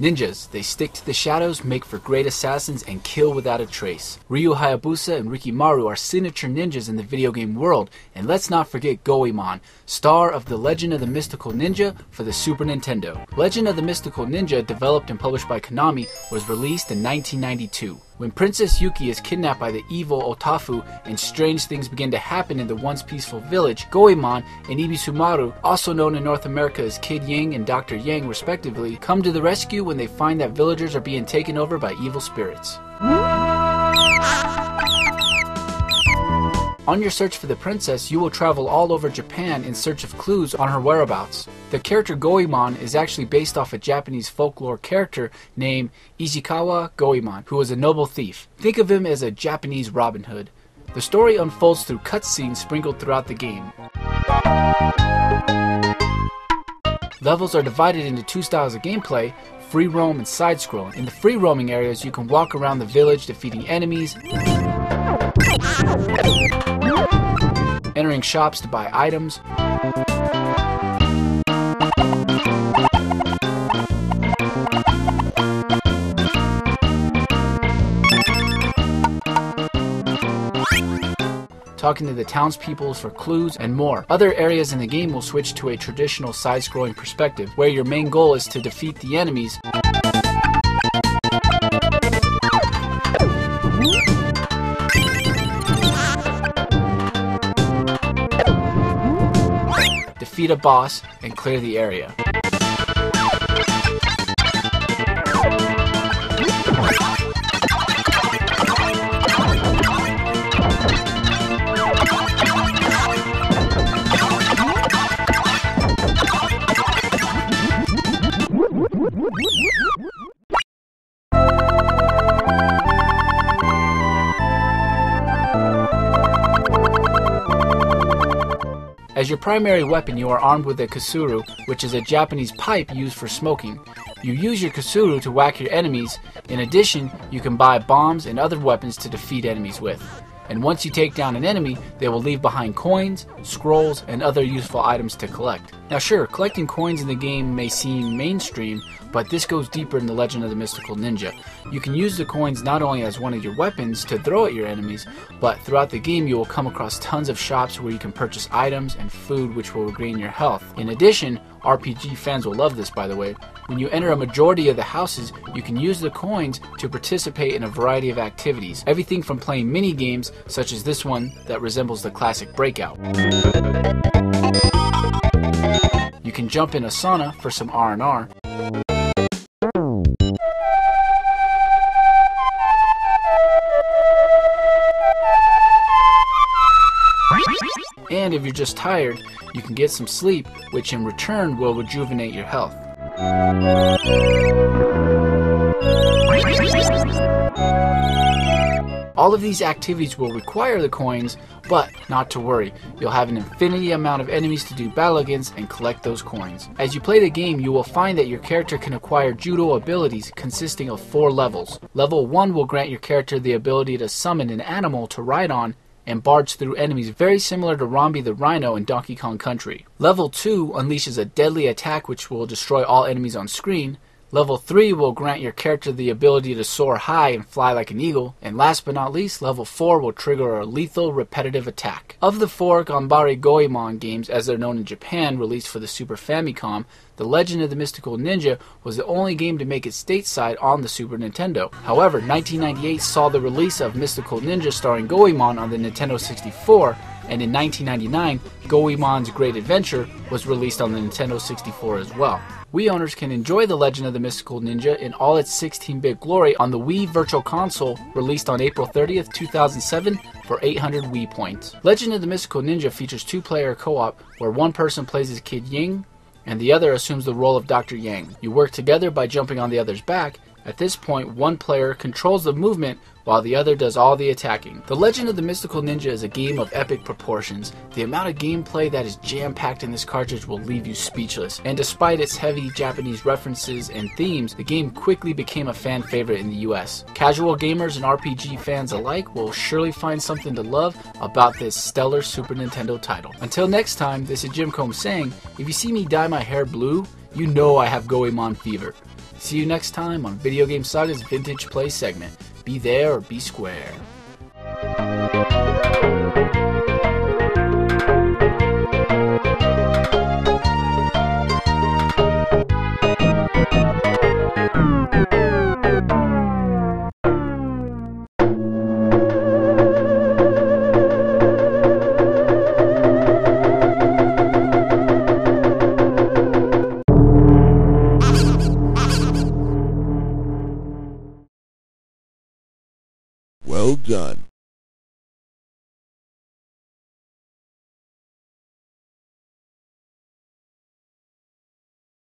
Ninjas, they stick to the shadows, make for great assassins, and kill without a trace. Ryu Hayabusa and Rikimaru are signature ninjas in the video game world, and let's not forget Goemon, star of The Legend of the Mystical Ninja for the Super Nintendo. Legend of the Mystical Ninja, developed and published by Konami, was released in 1992. When Princess Yuki is kidnapped by the evil Otafu and strange things begin to happen in the once peaceful village, Goemon and Ibisumaru, also known in North America as Kid Yang and Dr. Yang respectively, come to the rescue when they find that villagers are being taken over by evil spirits. On your search for the princess, you will travel all over Japan in search of clues on her whereabouts. The character Goemon is actually based off a Japanese folklore character named Ishikawa Goemon, who was a noble thief. Think of him as a Japanese Robin Hood. The story unfolds through cutscenes sprinkled throughout the game. Levels are divided into two styles of gameplay, free roam and side scrolling. In the free roaming areas, you can walk around the village defeating enemies, entering shops to buy items, talking to the townspeople for clues, and more. Other areas in the game will switch to a traditional side-scrolling perspective, where your main goal is to defeat the enemies, defeat a boss, and clear the area. As your primary weapon, you are armed with a kasuru, which is a Japanese pipe used for smoking. You use your kasuru to whack your enemies. In addition, you can buy bombs and other weapons to defeat enemies with. And once you take down an enemy, they will leave behind coins, scrolls, and other useful items to collect. Now sure, collecting coins in the game may seem mainstream, but this goes deeper in the Legend of the Mystical Ninja. You can use the coins not only as one of your weapons to throw at your enemies, but throughout the game you will come across tons of shops where you can purchase items and food which will regain your health. In addition, RPG fans will love this by the way, when you enter a majority of the houses, you can use the coins to participate in a variety of activities. Everything from playing mini games, such as this one that resembles the classic Breakout. You can jump in a sauna for some R&R. And if you're just tired, you can get some sleep, which in return will rejuvenate your health. All of these activities will require the coins, but not to worry, you'll have an infinity amount of enemies to do battle against and collect those coins. As you play the game, you will find that your character can acquire Judo abilities consisting of 4 levels. Level 1 will grant your character the ability to summon an animal to ride on and barge through enemies, very similar to Rombi the Rhino in Donkey Kong Country. Level 2 unleashes a deadly attack which will destroy all enemies on screen. Level 3 will grant your character the ability to soar high and fly like an eagle. And last but not least, Level 4 will trigger a lethal repetitive attack. Of the 4 Ganbare Goemon games, as they're known in Japan, released for the Super Famicom, The Legend of the Mystical Ninja was the only game to make it stateside on the Super Nintendo. However, 1998 saw the release of Mystical Ninja starring Goemon on the Nintendo 64, and in 1999, Goemon's Great Adventure was released on the Nintendo 64 as well. Wii owners can enjoy The Legend of the Mystical Ninja in all its 16-bit glory on the Wii Virtual Console, released on April 30th, 2007 for 800 Wii points. Legend of the Mystical Ninja features 2-player co-op where one person plays as Kid Yang and the other assumes the role of Dr. Yang. You work together by jumping on the other's back. At this point, one player controls the movement while the other does all the attacking. The Legend of the Mystical Ninja is a game of epic proportions. The amount of gameplay that is jam-packed in this cartridge will leave you speechless. And despite its heavy Japanese references and themes, the game quickly became a fan favorite in the US. Casual gamers and RPG fans alike will surely find something to love about this stellar Super Nintendo title. Until next time, this is Jim Combs saying, if you see me dye my hair blue, you know I have Goemon fever. See you next time on Video Game Saga's Vintage Play segment. Be there or be square.